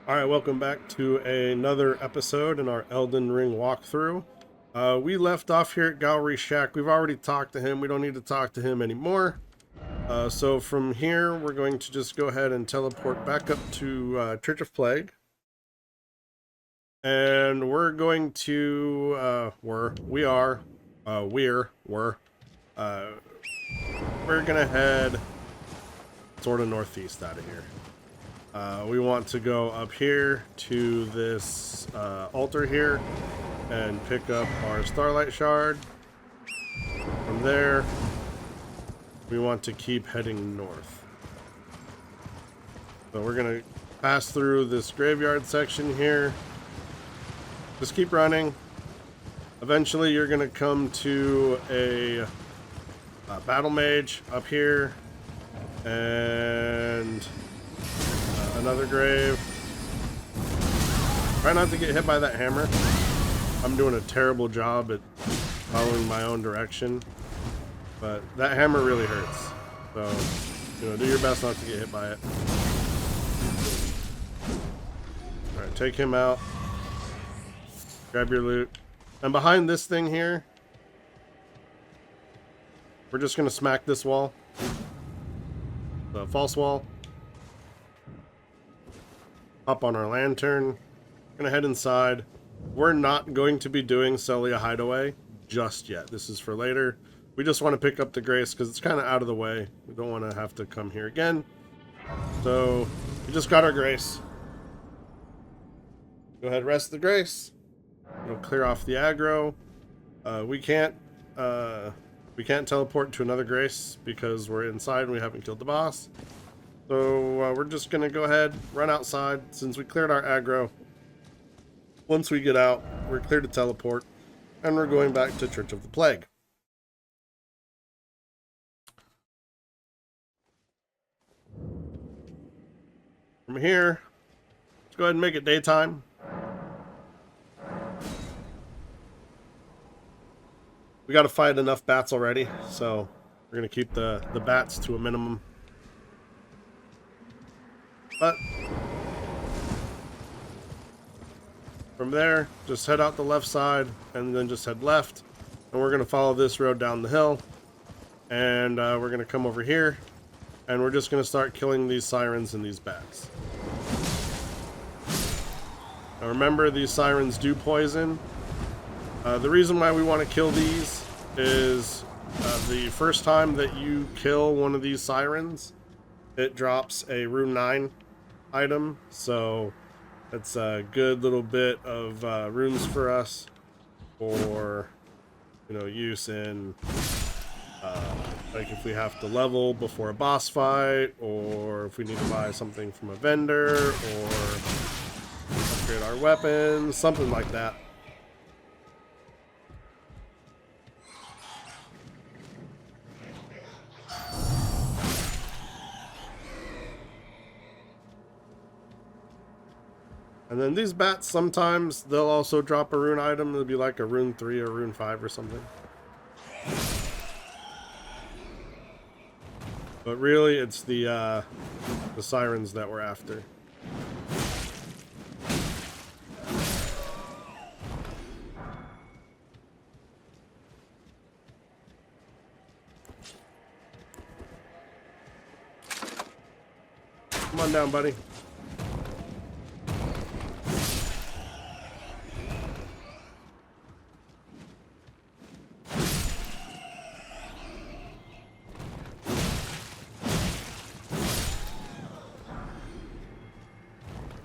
Alright, welcome back to another episode in our Elden Ring walkthrough. We left off here at Cavalry Shack. We've already talked to him. We don't need to talk to him anymore. So from here, we're going to just go ahead and teleport back up to Church of Plague. And we're going to, we're gonna head sort of northeast out of here. We want to go up here to this altar here and pick up our Starlight Shard. From there, we want to keep heading north. So we're going to pass through this graveyard section here. Just keep running. Eventually, you're going to come to a battle mage up here. And another grave. Try not to get hit by that hammer. I'm doing a terrible job at following my own direction, but that hammer really hurts. So, do your best not to get hit by it. Alright, take him out. Grab your loot. And behind this thing here, we're just going to smack this wall. The false wall. Up on our lantern. Gonna head inside. We're not going to be doing Celia Hideaway just yet. This is for later. We just want to pick up the grace because it's kind of out of the way. We don't want to have to come here again. So we just got our grace. Go ahead, rest the grace. It'll clear off the aggro. We can't teleport to another grace because we're inside and we haven't killed the boss. So we're just going to go ahead, run outside since we cleared our aggro. Once we get out, we're clear to teleport, and we're going back to Church of the Plague. From here, let's go ahead and make it daytime. We got to fight enough bats already, so we're going to keep the bats to a minimum. But from there, just head out the left side and then just head left. And we're going to follow this road down the hill. And we're going to come over here. And we're just going to start killing these sirens and these bats. Now remember, these sirens do poison. The reason why we want to kill these is the first time that you kill one of these sirens, it drops a Rune 9 item, so it's a good little bit of runes for us for use in like if we have to level before a boss fight, or if we need to buy something from a vendor, or upgrade our weapons, something like that. And then these bats, sometimes they'll also drop a rune item. It'll be like a Rune 3 or Rune 5 or something. But really, it's the sirens that we're after. Come on down, buddy.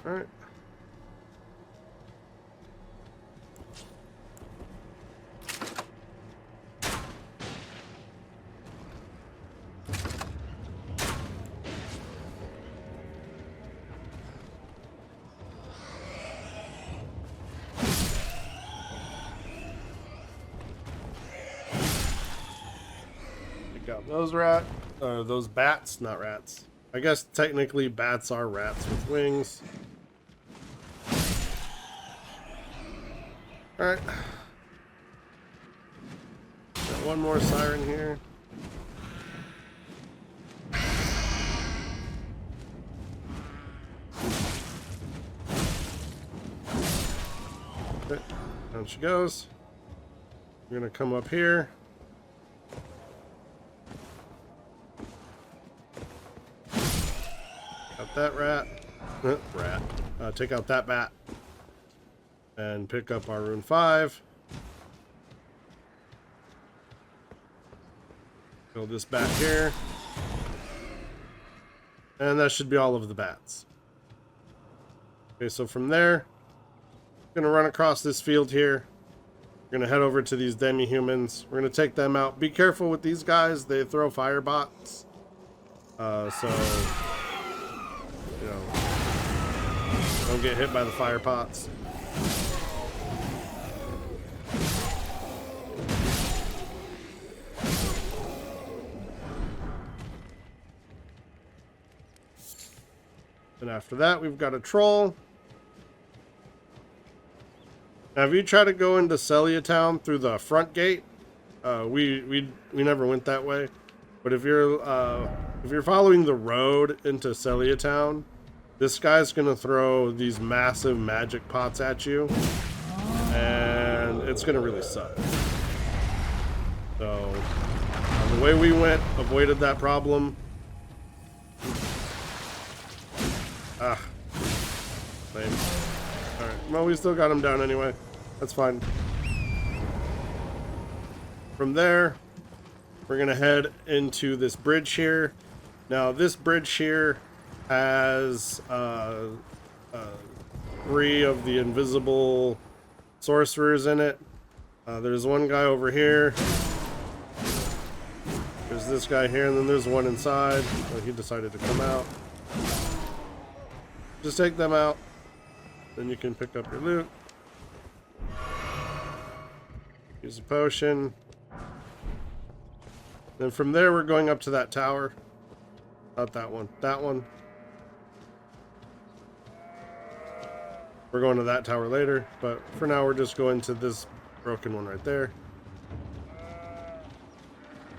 Alright. Pick out those bats, not rats. I guess technically bats are rats with wings. Alright. Got one more siren here. Okay, down she goes. We're gonna come up here. Got that rat. Take out that bat. And pick up our rune 5. Build this back here. And that should be all of the bats. Okay, so from there, I'm gonna run across this field here. We're gonna head over to these demi-humans. We're gonna take them out. Be careful with these guys. They throw fire bots. So, you know, don't get hit by the fire pots. And after that, we've got a troll. Now, if you try to go into Caelid Town through the front gate, we never went that way. But if you're following the road into Caelid Town, this guy's gonna throw these massive magic pots at you, and it's gonna really suck. So the way we went avoided that problem. Lame. Alright, well, we still got him down anyway. That's fine. From there, we're gonna head into this bridge here. Now, this bridge here has 3 of the invisible sorcerers in it. There's one guy over here. There's this guy here, and then there's one inside. Oh, he decided to come out. Just take them out. Then you can pick up your loot. Use a potion. Then from there, we're going up to that tower. Not that one. That one. We're going to that tower later, but for now, we're just going to this broken one right there.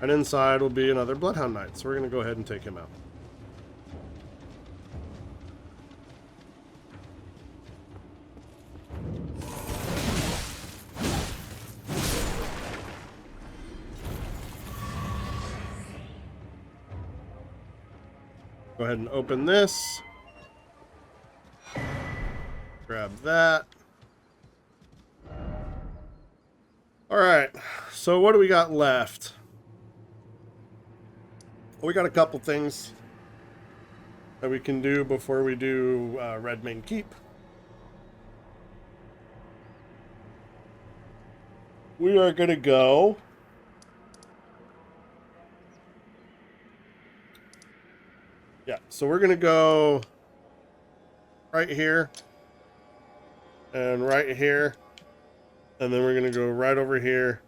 And inside will be another Bloodhound Knight, so we're going to go ahead and take him out. Go ahead and open this. Grab that. Alright, so what do we got left? We got a couple things that we can do before we do Redmane Keep. We are going to go... Yeah, so we're going to go right here and right here, and then we're going to go right over here,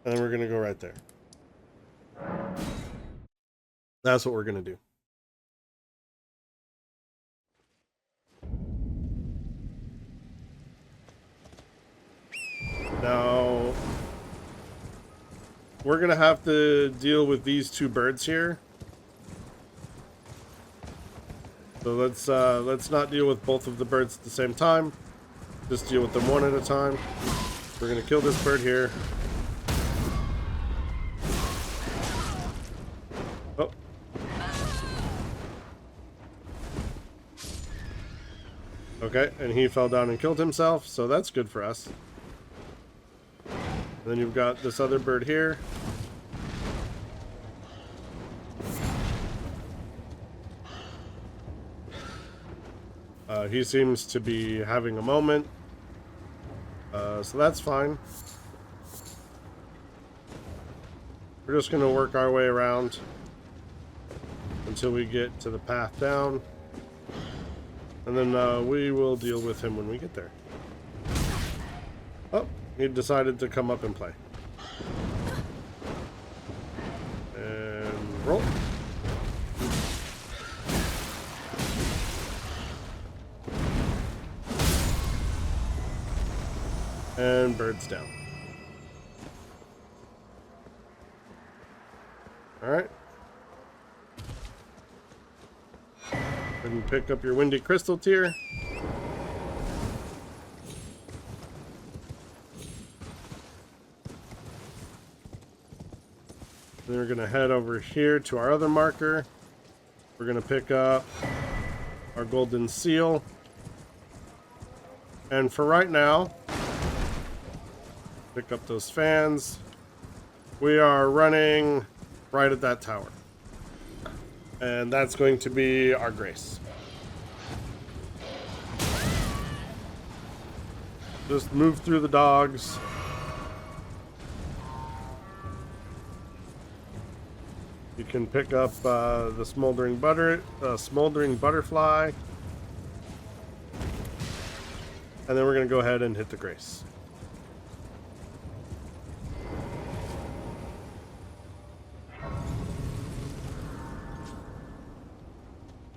and then we're going to go right there. That's what we're going to do. Now, we're going to have to deal with these 2 birds here. So let's not deal with both of the birds at the same time. Just deal with them one at a time. We're gonna kill this bird here. Oh. Okay, and he fell down and killed himself, so that's good for us. And then you've got this other bird here. He seems to be having a moment, so that's fine. We're just going to work our way around until we get to the path down, and then we will deal with him when we get there. Oh, he decided to come up and play. And roll. And birds down. Alright. And pick up your Windy Crystal tier. Then we're going to head over here to our other marker. We're going to pick up our golden seal. And for right now, pick up those fans. We are running right at that tower. And that's going to be our grace. Just move through the dogs. You can pick up the smoldering butterfly. And then we're going to go ahead and hit the grace.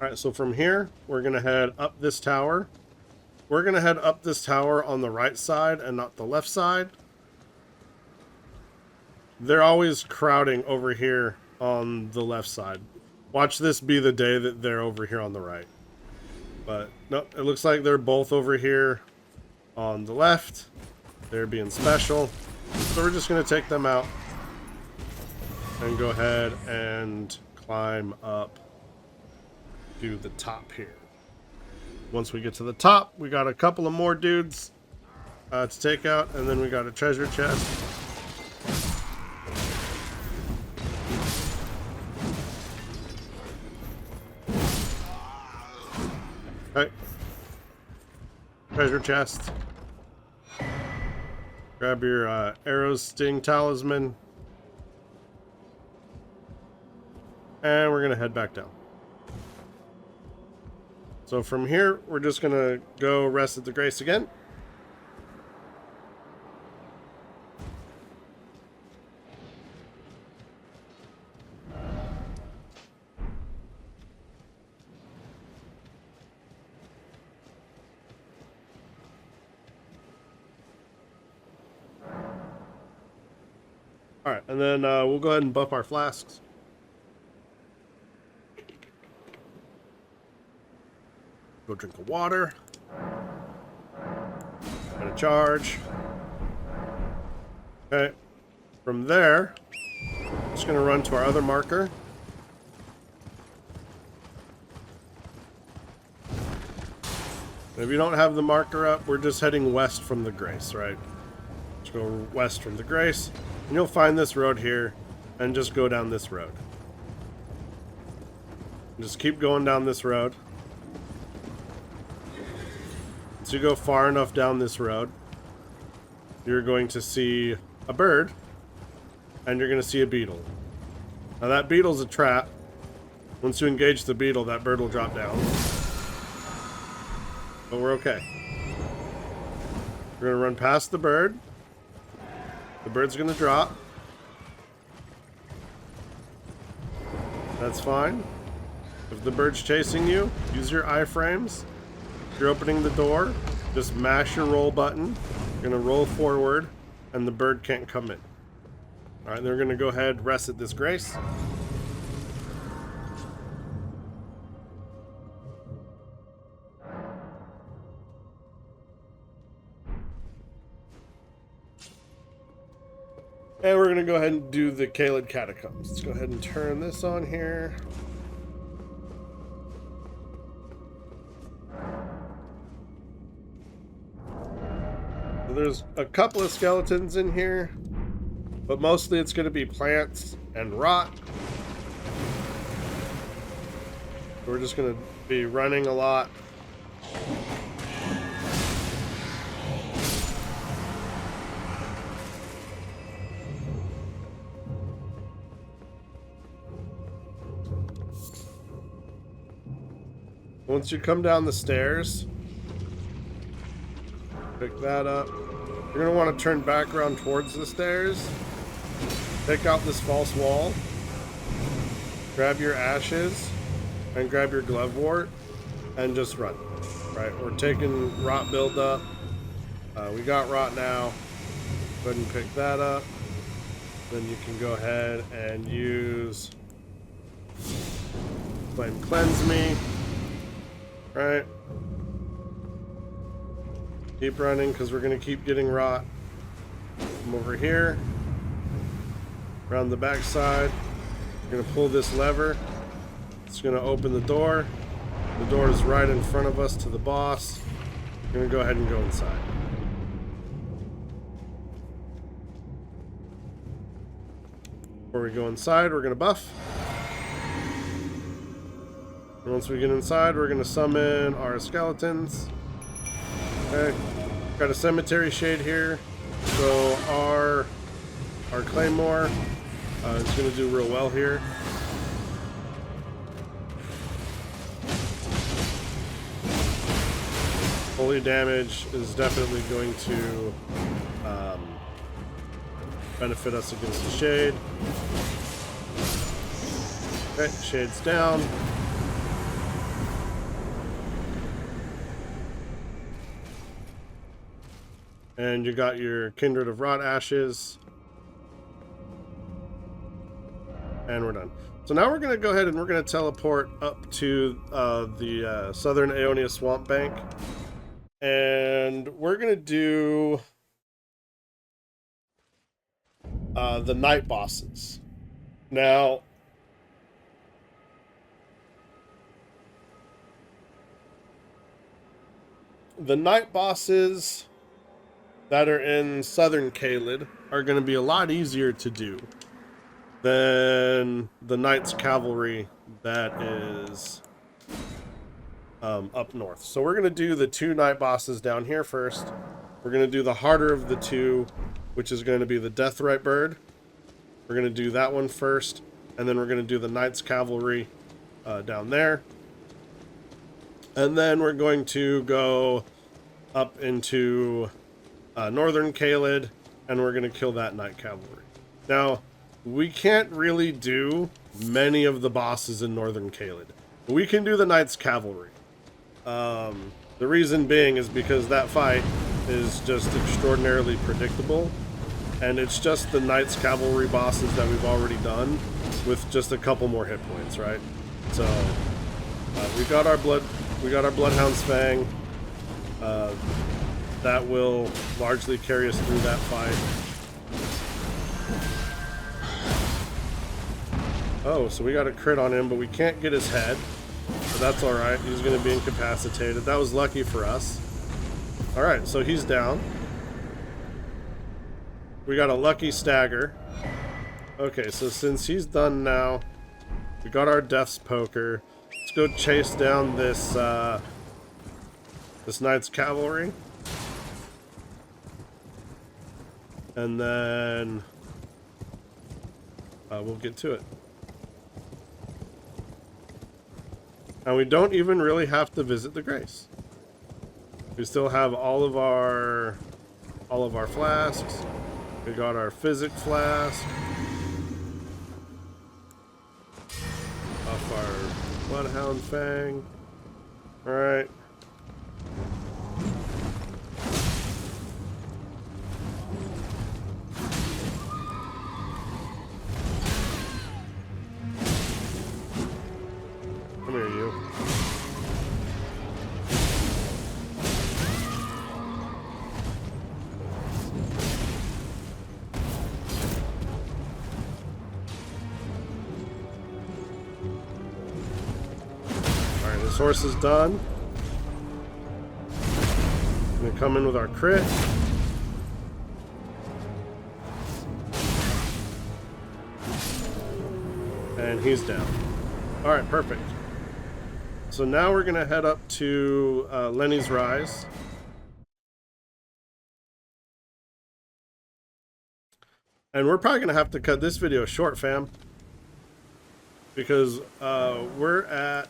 Alright, so from here, we're going to head up this tower. We're going to head up this tower on the right side and not the left side. They're always crowding over here on the left side. Watch this be the day that they're over here on the right. But no, it looks like they're both over here on the left. They're being special. So we're just going to take them out and go ahead and climb up to the top here. Once we get to the top, we got a couple of more dudes to take out, and then we got a treasure chest. Okay. Treasure chest. Grab your arrows sting talisman. And we're going to head back down. So from here, we're just going to go rest at the grace again. All right, and then we'll go ahead and buff our flasks. Go drink of water. And a charge. Okay. From there, just going to run to our other marker. And if you don't have the marker up, we're just heading west from the grace, right? Just go west from the grace. And you'll find this road here, and just go down this road. Just keep going down this road. Once you go far enough down this road, you're going to see a bird, and you're going to see a beetle. Now that beetle's a trap. Once you engage the beetle, that bird will drop down. But we're okay. We're going to run past the bird. The bird's going to drop. That's fine. If the bird's chasing you, use your iframes. If you're opening the door, just mash your roll button. You're going to roll forward, and the bird can't come in. Alright, then we're going to go ahead, rest at this grace. And we're going to go ahead and do the Caelid Catacombs. Let's go ahead and turn this on here. So there's a couple of skeletons in here, but mostly it's going to be plants and rot. We're just going to be running a lot. Once you come down the stairs, pick that up. You're going to want to turn back around towards the stairs. Take out this false wall. Grab your ashes and grab your glove wart and just run. Right, we're taking rot buildup. We got rot now. Go ahead and pick that up. Then you can go ahead and use Flame Cleanse Me. Right. Keep running because we're going to keep getting rot. Come over here. around the back side. We're going to pull this lever. It's going to open the door. The door is right in front of us to the boss. We're going to go ahead and go inside. Before we go inside, we're going to buff. And once we get inside, we're going to summon our skeletons. Okay. Got a cemetery shade here. So our claymore is going to do real well here. Holy damage is definitely going to benefit us against the shade. Okay, shade's down. And you got your Kindred of Rot Ashes. And we're done. So now we're going to go ahead and we're going to teleport up to the Southern Aeonia Swamp Bank. And we're going to do the night bosses. Now, the night bosses that are in Southern Caelid are going to be a lot easier to do than the Knight's Cavalry that is up north. So we're going to do the two night bosses down here first. We're going to do the harder of the two, which is going to be the Deathrite Bird. We're going to do that one first, and then we're going to do the Knight's Cavalry down there. And then we're going to go up into Northern Caelid, and we're going to kill that Night Cavalry. Now, we can't really do many of the bosses in Northern Caelid. We can do the Knight's Cavalry. The reason being is because that fight is just extraordinarily predictable, and it's just the Knight's Cavalry bosses that we've already done with just a couple more hit points, right? So we got our Bloodhound's Fang. That will largely carry us through that fight. Oh, so we got a crit on him, but we can't get his head. But that's alright. He's going to be incapacitated. That was lucky for us. Alright, so he's down. We got a lucky stagger. Okay, so since he's done now, we got our Death's Poker. Let's go chase down this this Knight's Cavalry. And then we'll get to it. And we don't even really have to visit the Grace. We still have all of our flasks. We got our Physic Flask. Off our Bloodhound Fang. Alright. Come here, you. Alright, this horse is done. I'm gonna come in with our crit. And he's down. Alright, perfect. So now we're going to head up to Lenny's Rise. And we're probably going to have to cut this video short, fam. Because we're at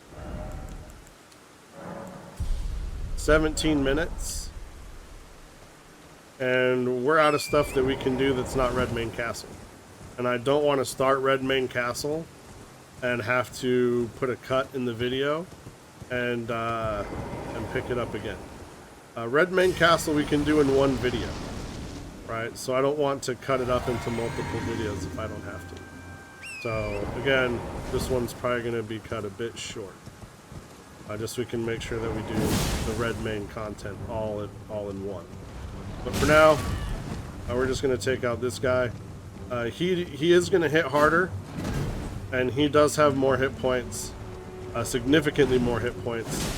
17 minutes. And we're out of stuff that we can do that's not Redmane Castle. And I don't want to start Redmane Castle and have to put a cut in the video and pick it up again. Redmane Castle we can do in one video, right? So I don't want to cut it up into multiple videos if I don't have to. So again, this one's probably going to be cut a bit short. Just so we can make sure that we do the Redmane content all in one. But for now, we're just going to take out this guy. He is going to hit harder, and he does have more hit points, significantly more hit points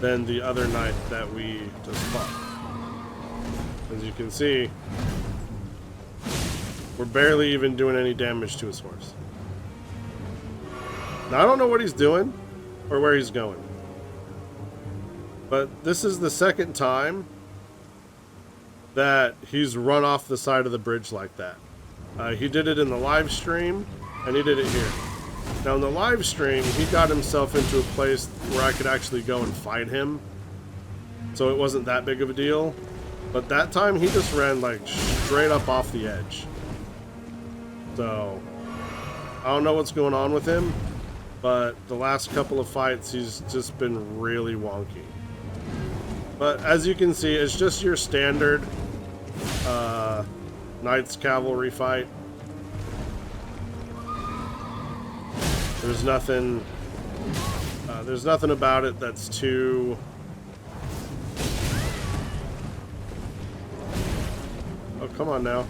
than the other knight that we just fought. As you can see, we're barely even doing any damage to his horse. Now, I don't know what he's doing or where he's going, but this is the second time that he's run off the side of the bridge like that. He did it in the live stream, and he did it here. Now in the live stream, he got himself into a place where I could actually go and fight him, so it wasn't that big of a deal. But that time, he just ran like straight up off the edge. So I don't know what's going on with him, but the last couple of fights, he's just been really wonky. But as you can see, it's just your standard Knight's Cavalry fight. There's nothing about it that's too... Oh, come on now.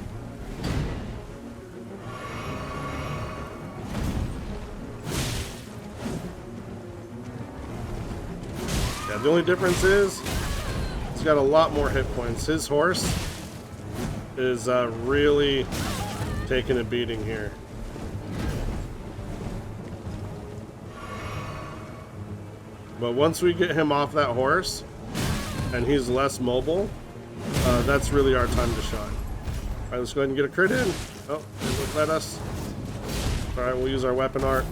Yeah, the only difference is he's got a lot more hit points. His horse is really taking a beating here. But once we get him off that horse and he's less mobile, that's really our time to shine. Alright, let's go ahead and get a crit in. Oh, it won't let us. Alright, we'll use our weapon art.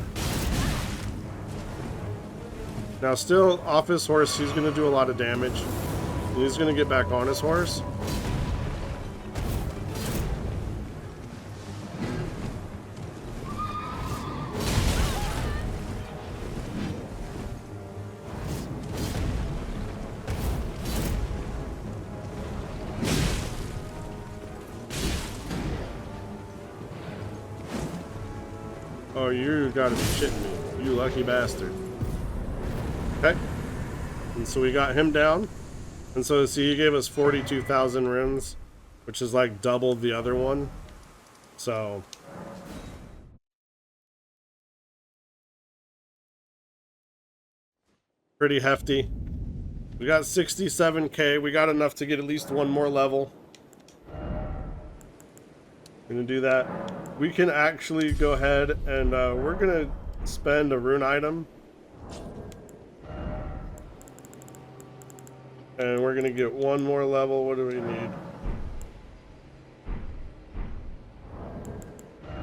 Now, still off his horse, he's going to do a lot of damage. He's going to get back on his horse. Oh, you gotta be shitting me. You lucky bastard. Okay. And so we got him down. And so, see, he gave us 42,000 runes, which is like double the other one. So... pretty hefty. We got 67k. We got enough to get at least one more level. Gonna do that. We can actually go ahead and we're gonna spend a rune item, and we're gonna get one more level. What do we need?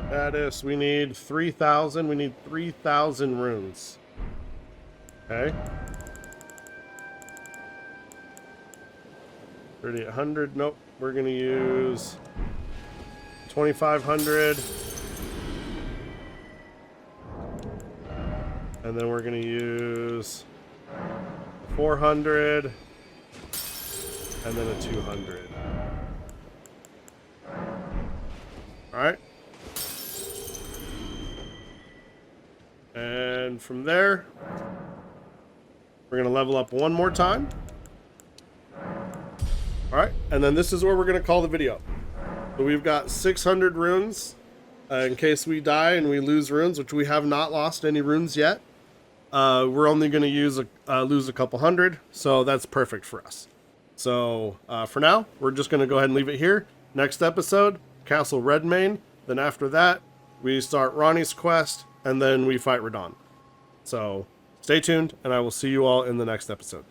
Status. We need 3,000. We need 3,000 runes. Okay. 3,800. Nope. We're gonna use 2,500, and then we're going to use 400, and then a 200. Alright. And from there, we're going to level up one more time. Alright, and then this is where we're going to call the video. So we've got 600 runes in case we die and we lose runes, which we have not lost any runes yet. We're only going to use lose a couple hundred, so that's perfect for us. So for now, we're just going to go ahead and leave it here. Next episode, Castle Redmane. Then after that, we start Ronnie's quest, and then we fight Radon. So stay tuned, and I will see you all in the next episode.